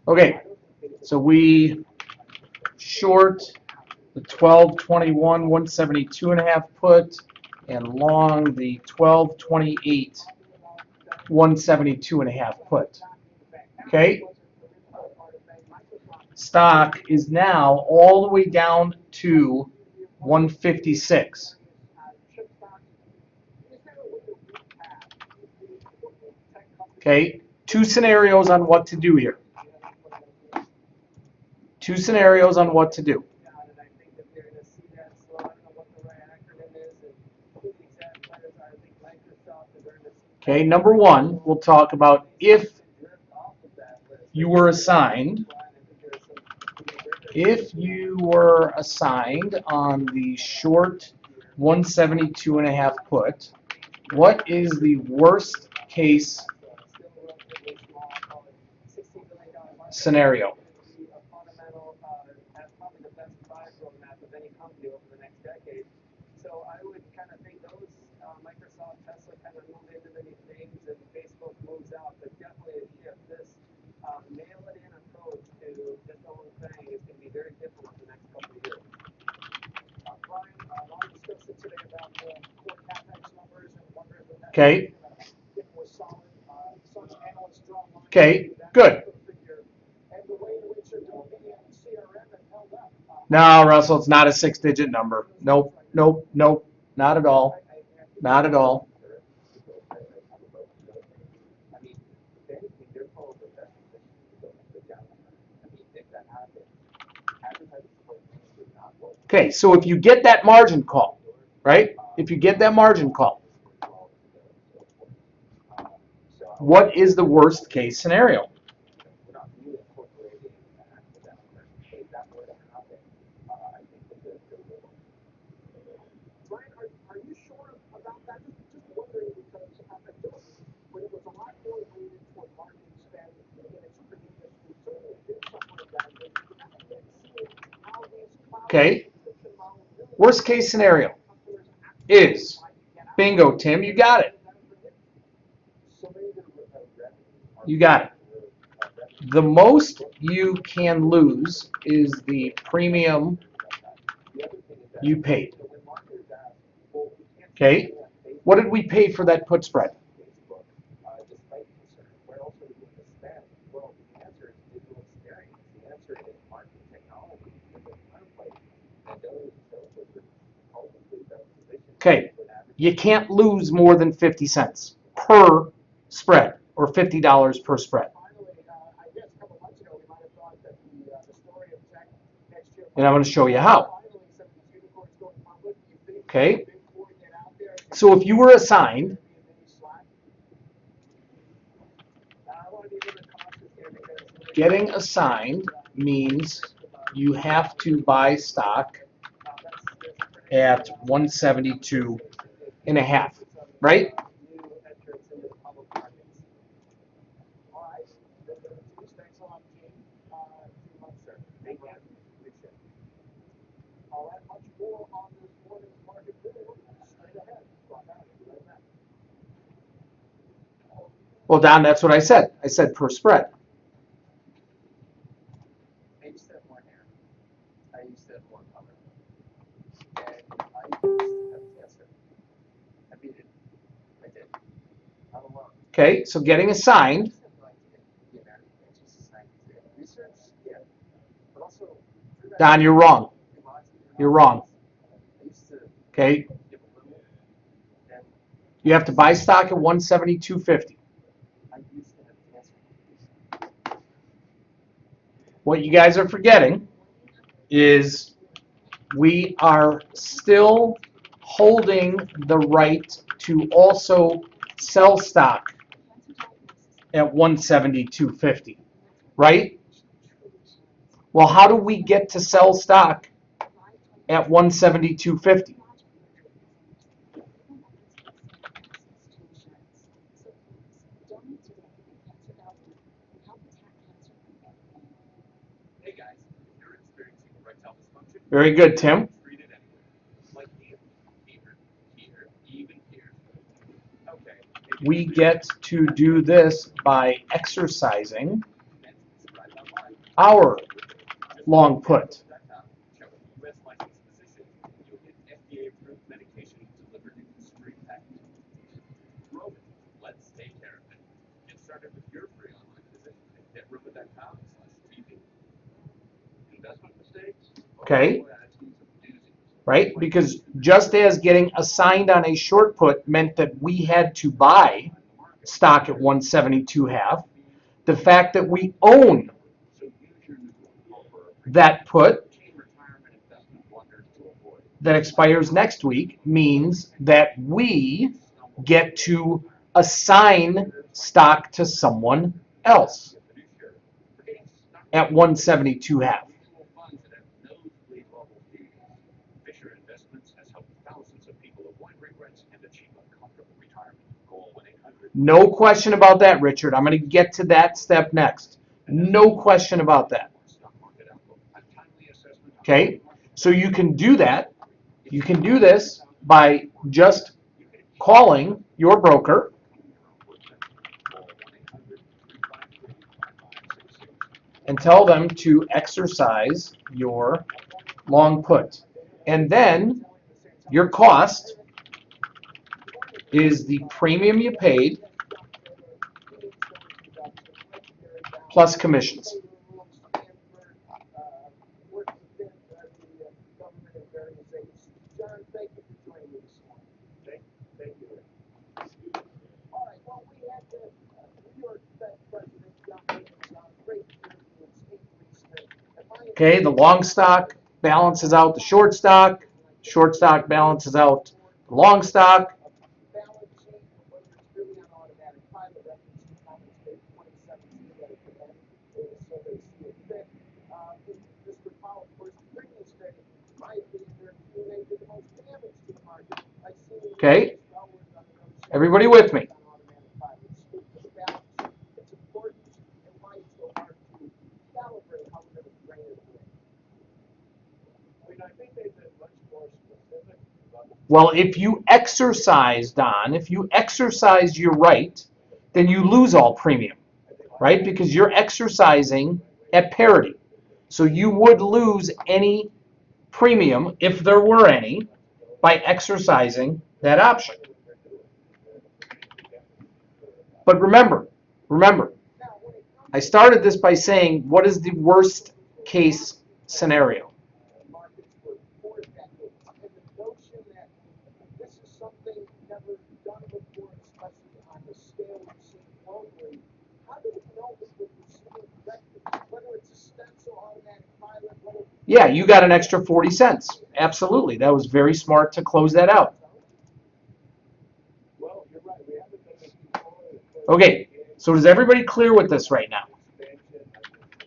Okay, so we short the 1221 172.5 put and long the 1228 172.5 put. Okay, stock is now all the way down to 156. Okay, two scenarios on what to do here. Two scenarios on what to do. Okay, number one, we'll talk about if you were assigned on the short 172.5 put, what is the worst case scenario? Okay. Okay, good. No, Russell, it's not a 6-digit number. Nope, nope, nope, not at all. Not at all. Okay, so if you get that margin call, right? If you get that margin call, what is the worst case scenario? Okay, worst case scenario is, bingo, Tim, you got it. You got it. The most you can lose is the premium you paid. Okay, what did we pay for that put spread? Okay, you can't lose more than 50 cents per spread or $50 per spread. And I'm going to show you how. Okay, so if you were assigned getting assigned means you have to buy stock at 172.5, right? Well, Don, that's what I said. I said per spread. Okay, so getting assigned. Don, you're wrong. You're wrong. Okay. You have to buy stock at 172.50. What you guys are forgetting is we are still holding the right to also sell stock at 172.50, right? Well, how do we get to sell stock at 172.50? Very good, Tim. We get to do this by exercising our long put. Okay, right? Because just as getting assigned on a short put meant that we had to buy stock at 172.5, the fact that we own that put that expires next week means that we get to assign stock to someone else at 172.5. No question about that, Richard. I'm going to get to that step next. No question about that. Okay, so you can do that. You can do this by just calling your broker and tell them to exercise your long put. And then your cost is the premium you paid plus commissions. Okay, the long stock balances out the short stock balances out the long stock. Okay, everybody with me? Well, if you exercise, Don, if you exercise your right, then you lose all premium, right? Because you're exercising at parity. So you would lose any premium, if there were any, by exercising that option. But remember, I started this by saying, what is the worst case scenario? Yeah, you got an extra 40 cents. Absolutely. That was very smart to close that out. Okay, so is everybody clear with this right now?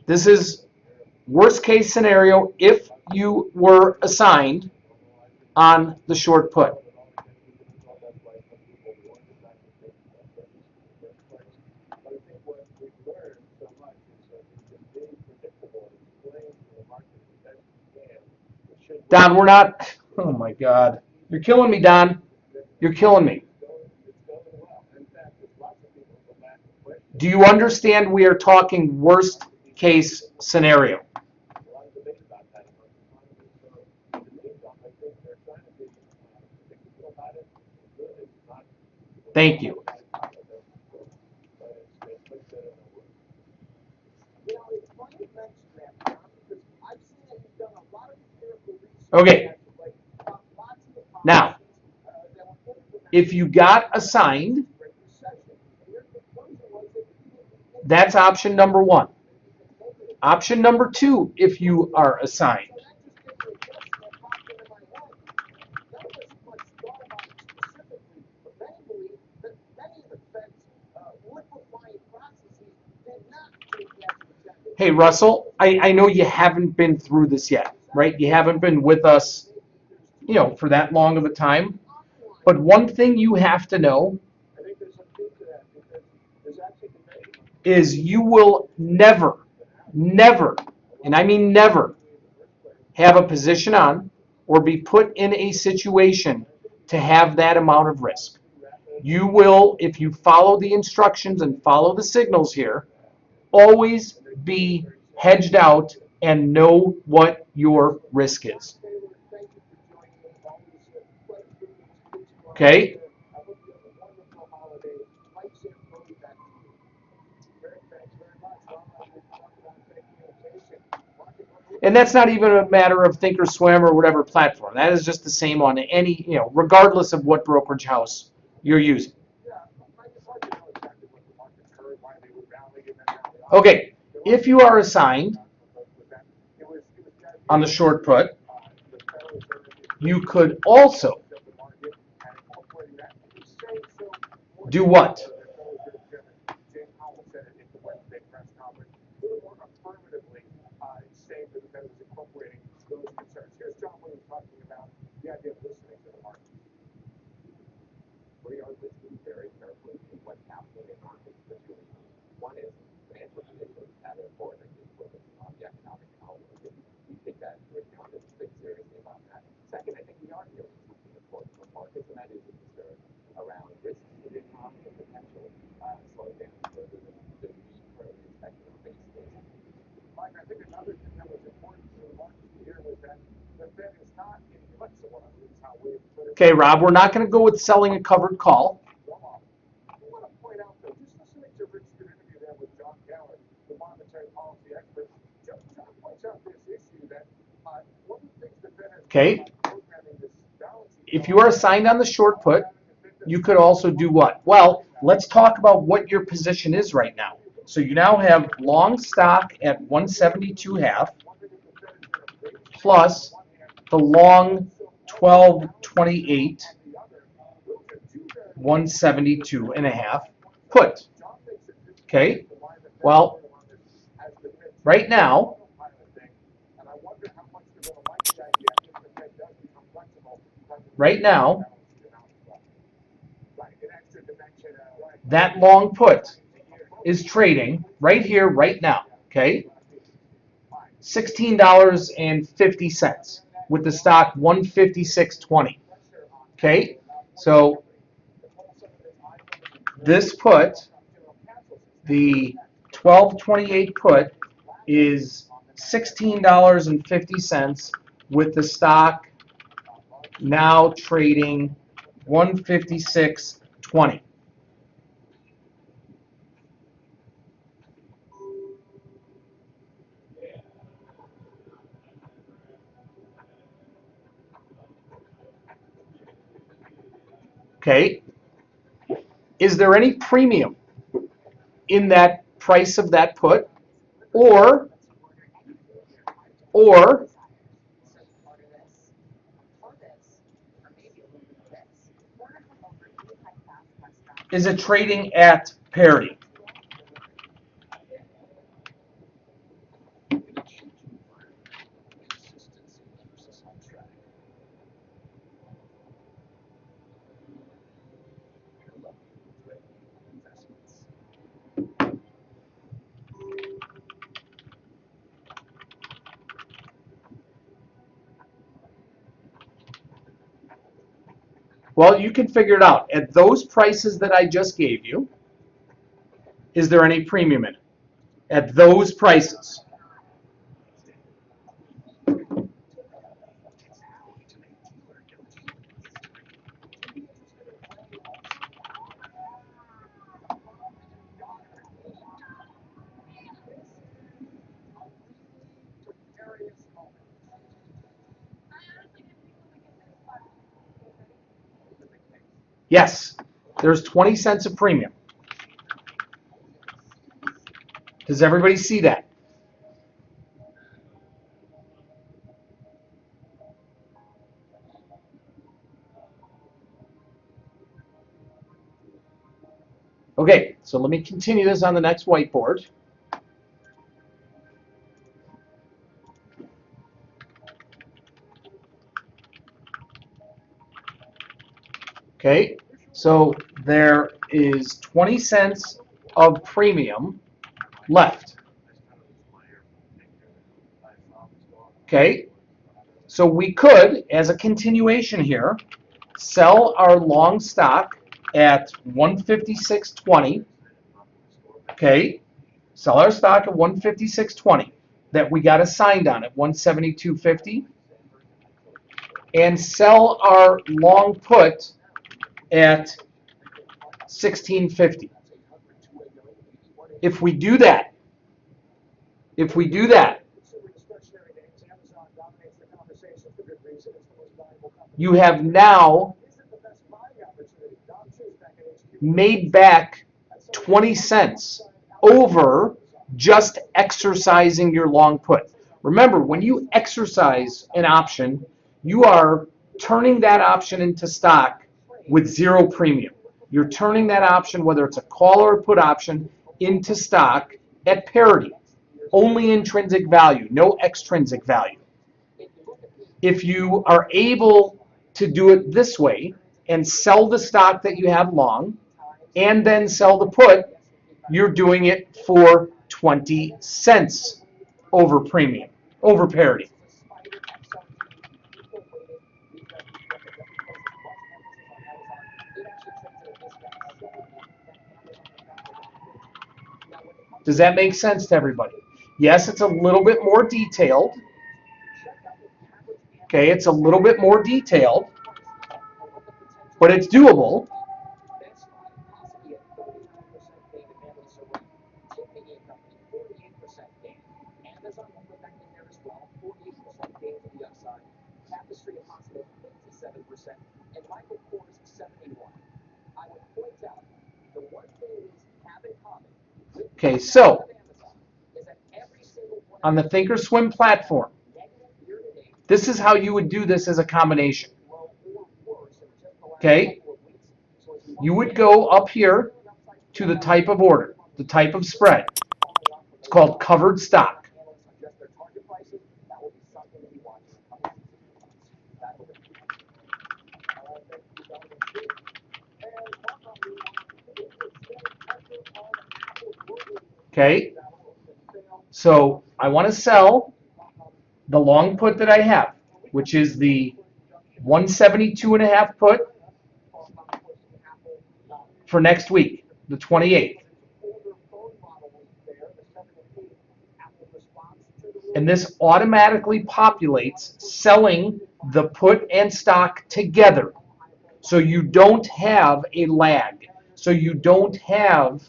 This is worst case scenario if you were assigned on the short put. Don, we're not, oh my God. You're killing me, Don. You're killing me. Do you understand we are talking worst case scenario? Thank you. Okay. Now, if you got assigned, that's option number one. Option number two, if you are assigned. Hey, Russell, I know you haven't been through this yet, right? You haven't been with us, for that long of a time. But one thing you have to know is you will never, and I mean never, have a position on or be put in a situation to have that amount of risk. You will, if you follow the instructions and follow the signals here, always be hedged out, and know what your risk is. Okay? And that's not even a matter of Thinkorswim or whatever platform. That is just the same on any, regardless of what brokerage house you're using. Okay, if you are assigned on the short put, you could also do what? Okay, Rob, we're not going to go with selling a covered call. Okay. If you are assigned on the short put, you could also do what? Well, let's talk about what your position is right now. So you now have long stock at 172.5 plus the long 12.28 172.5 put. Okay. Well, right now, that long put is trading right here, right now, okay? $16.50 with the stock 156.20. Okay? So this put, the 12.28 put, is $16.50 with the stock now trading 156.20. Okay. Is there any premium in that price of that put, or is it trading at parity? Well, you can figure it out. At those prices that I just gave you, is there any premium in it? At those prices. Yes, there's 20 cents of premium. Does everybody see that? Okay, so let me continue this on the next whiteboard. Okay, so there is 20 cents of premium left. Okay, so we could, as a continuation here, sell our long stock at 156.20. Okay, sell our stock at 156.20. that we got assigned on at 172.50 and sell our long put at 16.50. If we do that, you have now made back 20 cents over just exercising your long put. Remember, when you exercise an option, you are turning that option into stock with zero premium. You're turning that option, whether it's a call or a put option, into stock at parity. Only intrinsic value, no extrinsic value. If you are able to do it this way and sell the stock that you have long and then sell the put, you're doing it for 20 cents over premium, over parity. Does that make sense to everybody? Yes, it's a little bit more detailed. Okay, it's a little bit more detailed, but it's doable. Okay, so on the Thinkorswim platform, this is how you would do this as a combination. Okay, you would go up here to the type of order, the type of spread. It's called covered stock. Okay, so I want to sell the long put that I have, which is the 172.5 put for next week, the 28th. And this automatically populates selling the put and stock together. So you don't have a lag. So you don't have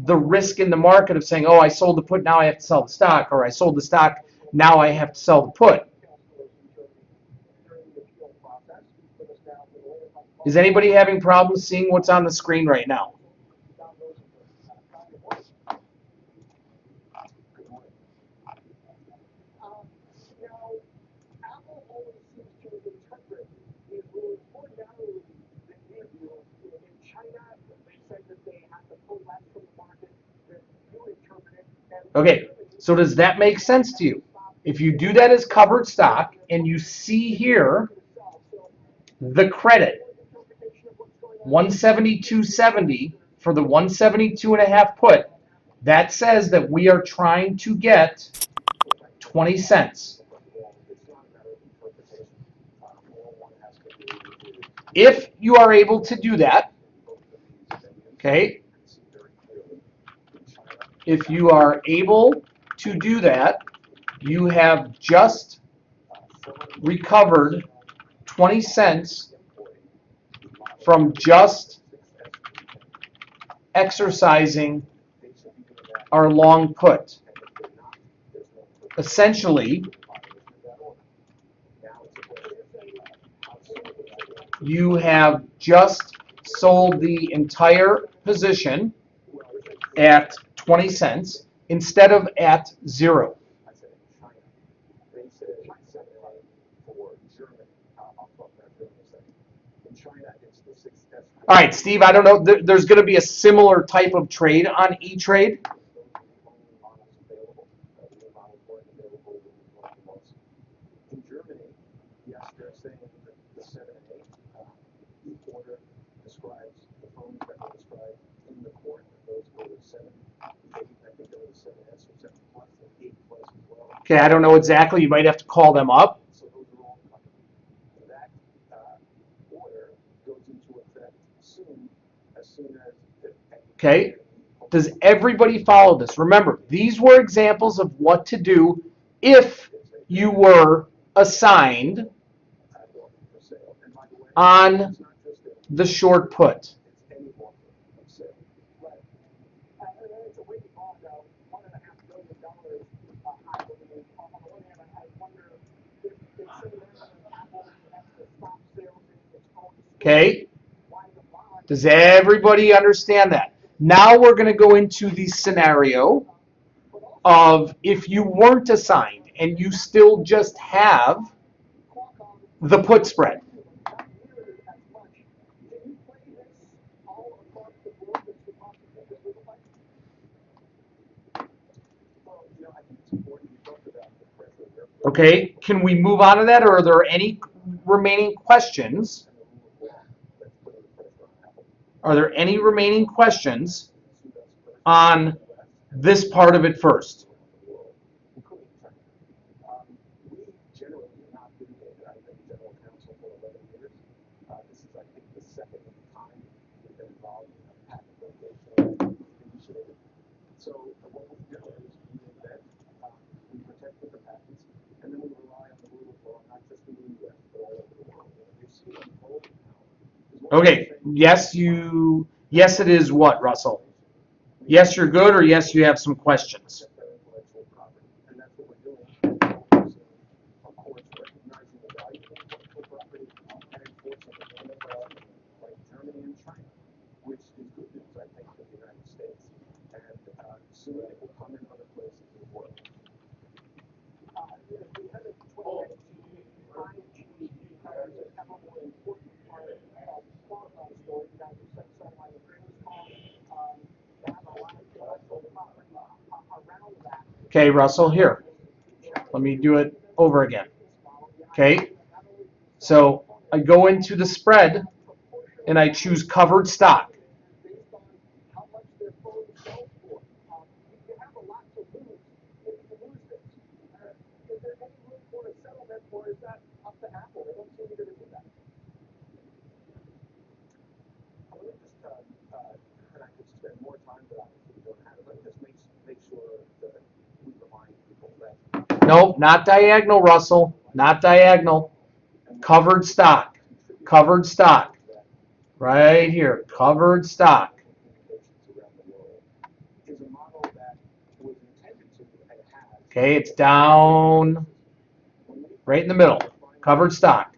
the risk in the market of saying, oh, I sold the put, now I have to sell the stock, or I sold the stock, now I have to sell the put. Is anybody having problems seeing what's on the screen right now? Okay, so does that make sense to you? If you do that as covered stock and you see here the credit, 172.70 for the 172.5 put, that says that we are trying to get 20 cents. If you are able to do that, okay, if you are able to do that, you have just recovered 20 cents from just exercising our long put. Essentially, you have just sold the entire position at 20 cents instead of at 0. All right, Steve, I don't know. There's going to be a similar type of trade on E-Trade. Okay, I don't know exactly. You might have to call them up. Okay, Does everybody follow this? Remember, these were examples of what to do if you were assigned on the short put. Okay? Does everybody understand that? Now we're going to go into the scenario of if you weren't assigned and you still just have the put spread. Okay, can we move on to that, or are there any remaining questions? Are there any remaining questions on this part of it first? Okay, yes, it is what, Russell? Yes, you're good, or yes, you have some questions? Okay, Russell, here. Let me do it over again. Okay, so I go into the spread and I choose covered stock. Nope, not diagonal, Russell. Not diagonal. Covered stock. Covered stock. Right here. Covered stock. Okay, it's down right in the middle. Covered stock.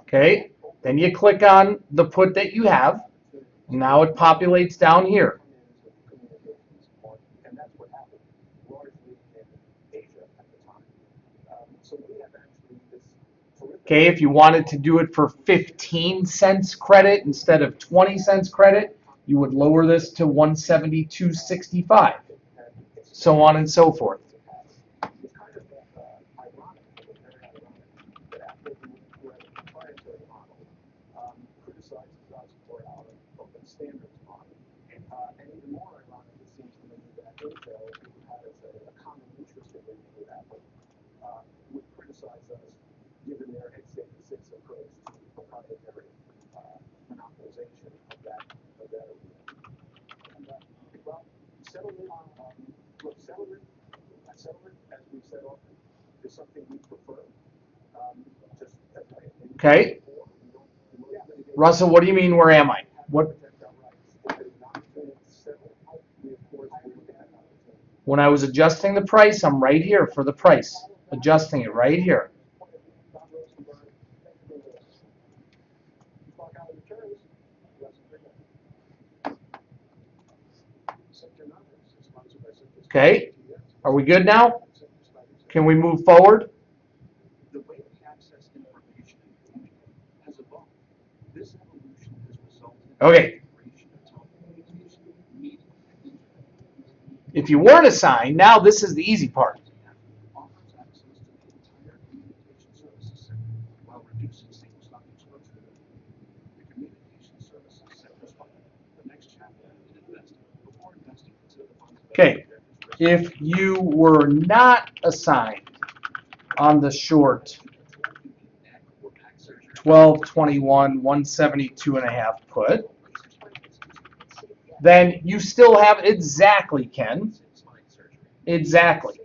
Okay, then you click on the put that you have. Now it populates down here. Okay, if you wanted to do it for 15 cents credit instead of 20 cents credit, you would lower this to 172.65. So on and so forth. Okay. Russell, what do you mean, where am I? What? When I was adjusting the price, I'm right here for the price. Adjusting it right here. Okay. Are we good now? Can we move forward? Okay. If you weren't assigned, now this is the easy part. Okay. If you were not assigned on the short 1221, 172.5 put, then you still have exactly, Ken. Exactly.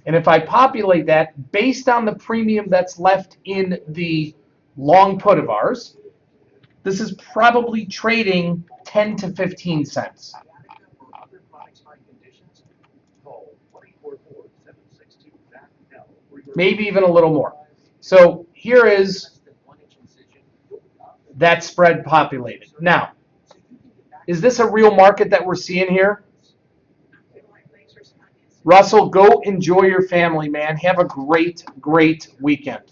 And if I populate that based on the premium that's left in the long put of ours, this is probably trading 10 to 15 cents. Maybe even a little more. So here is that spread populated. Now, is this a real market that we're seeing here? Russell, go enjoy your family, man. Have a great, great weekend.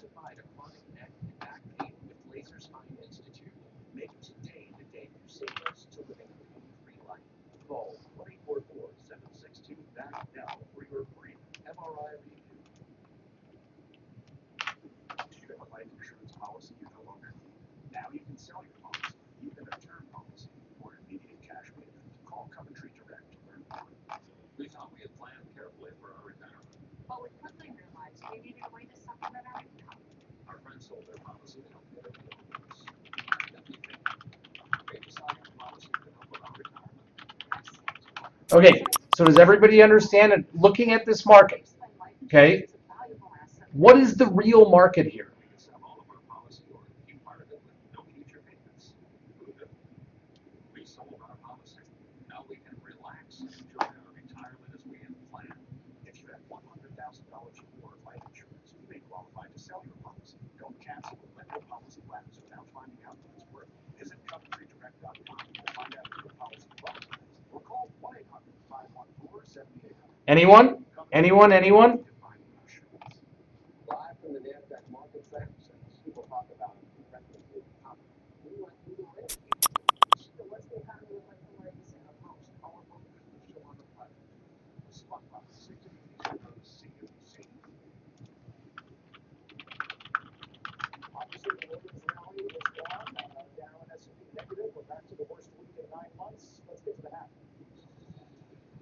Okay, so does everybody understand it? Looking at this market, okay, what is the real market here? Anyone? Anyone? Anyone?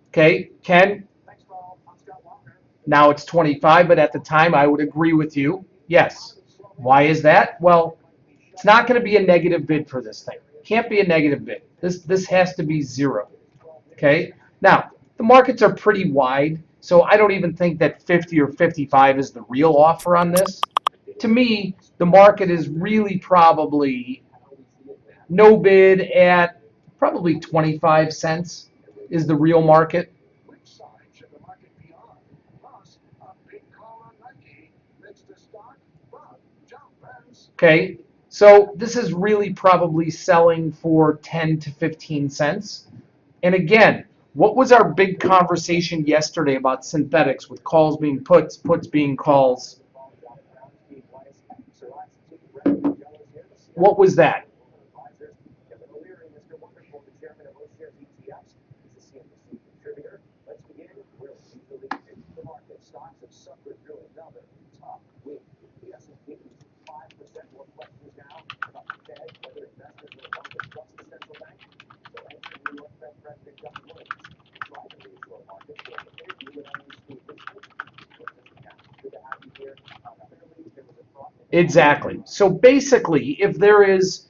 Okay, Ken? Now it's 25, but at the time I would agree with you. Yes. Why is that? Well, it's not going to be a negative bid for this thing. Can't be a negative bid. This has to be zero. Okay? Now, the markets are pretty wide, so I don't even think that 50 or 55 is the real offer on this. To me, the market is really probably no bid at probably 25 cents is the real market. Okay, so this is really probably selling for 10 to 15 cents. And again, what was our big conversation yesterday about synthetics with calls being puts, puts being calls? What was that? Exactly. So basically, if there is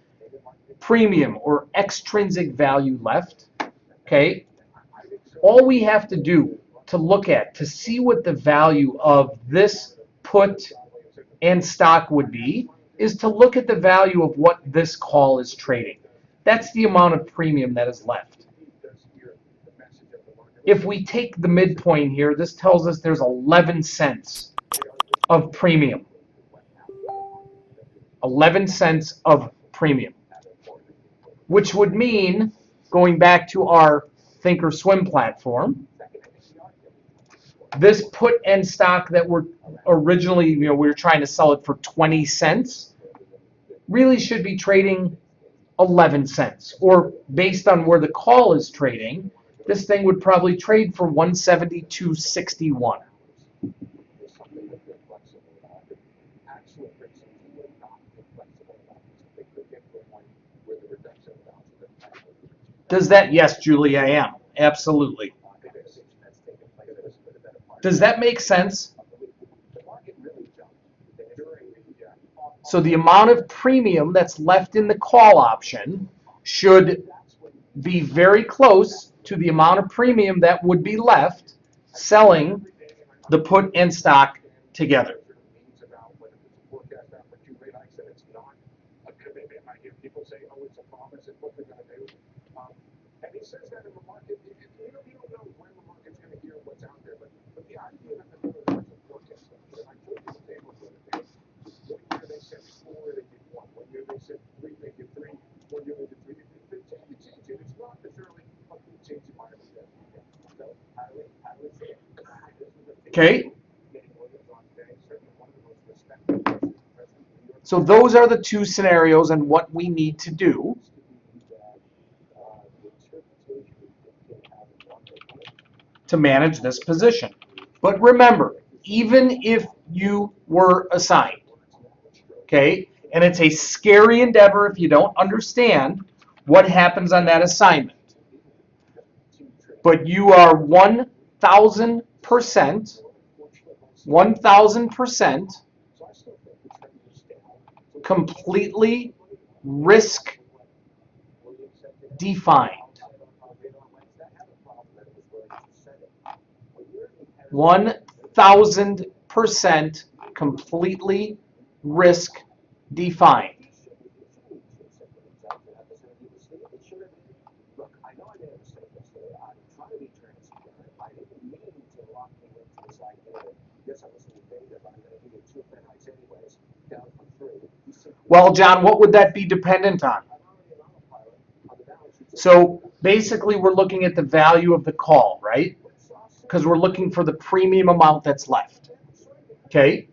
premium or extrinsic value left, okay, all we have to do to look at to see what the value of this put and stock would be is to look at the value of what this call is trading. That's the amount of premium that is left. If we take the midpoint here, this tells us there's 11 cents of premium. 11 cents of premium, which would mean, going back to our Thinkorswim platform, this put and stock that were originally, we were trying to sell it for 20 cents, really should be trading 11 cents. Or based on where the call is trading, this thing would probably trade for 172.61. Does that? Yes, Julie, I am. Absolutely. Does that make sense? So the amount of premium that's left in the call option should be very close to the amount of premium that would be left selling the put and stock together. Okay? So those are the two scenarios and what we need to do to manage this position. But remember, even if you were assigned, okay, and it's a scary endeavor if you don't understand what happens on that assignment, but you are 1,000% completely risk defined. 1,000% completely risk defined. Well, John, what would that be dependent on? So basically, we're looking at the value of the call, right? Because we're looking for the premium amount that's left. Okay?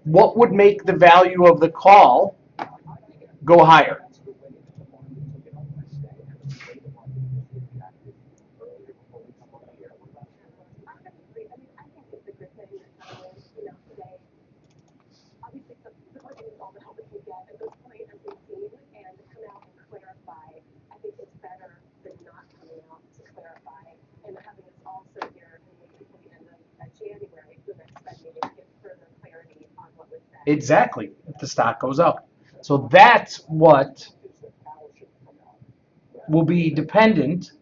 What would make the value of the call go higher? Exactly, if the stock goes up. So that's what will be dependent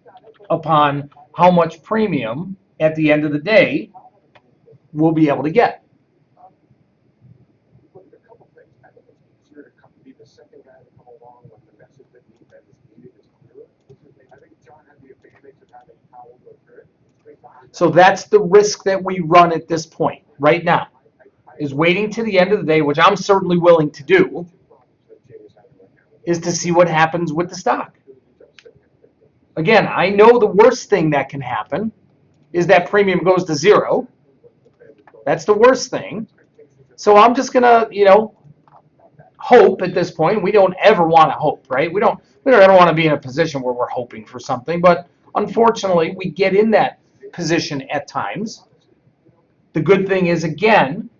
upon how much premium at the end of the day we'll be able to get. So that's the risk that we run at this point, right now, is waiting to the end of the day, which I'm certainly willing to do, is to see what happens with the stock. Again, I know the worst thing that can happen is that premium goes to zero. That's the worst thing. So I'm just gonna, hope at this point. We don't ever want to hope, right? We don't ever want to be in a position where we're hoping for something, but unfortunately, we get in that position at times. The good thing is, again,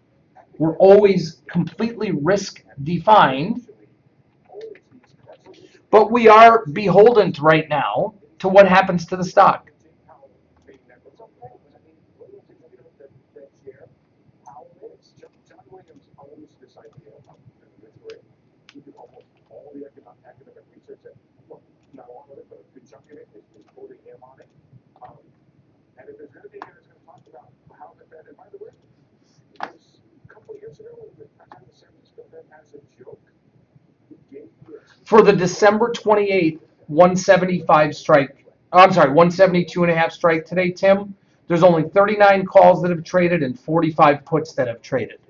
we're always completely risk defined, but we are beholden right now to what happens to the stock. For the December 28th 175 strike, I'm sorry, 172.5 strike today, Tim, there's only 39 calls that have traded and 45 puts that have traded.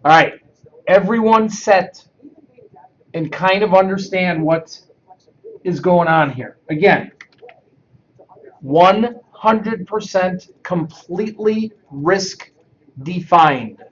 All right, everyone set and kind of understand what is going on here? Again, 100% completely risk defined.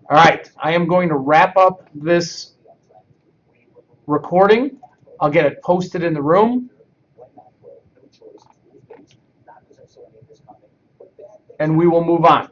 All right, I am going to wrap up this recording. I'll get it posted in the room. And we will move on.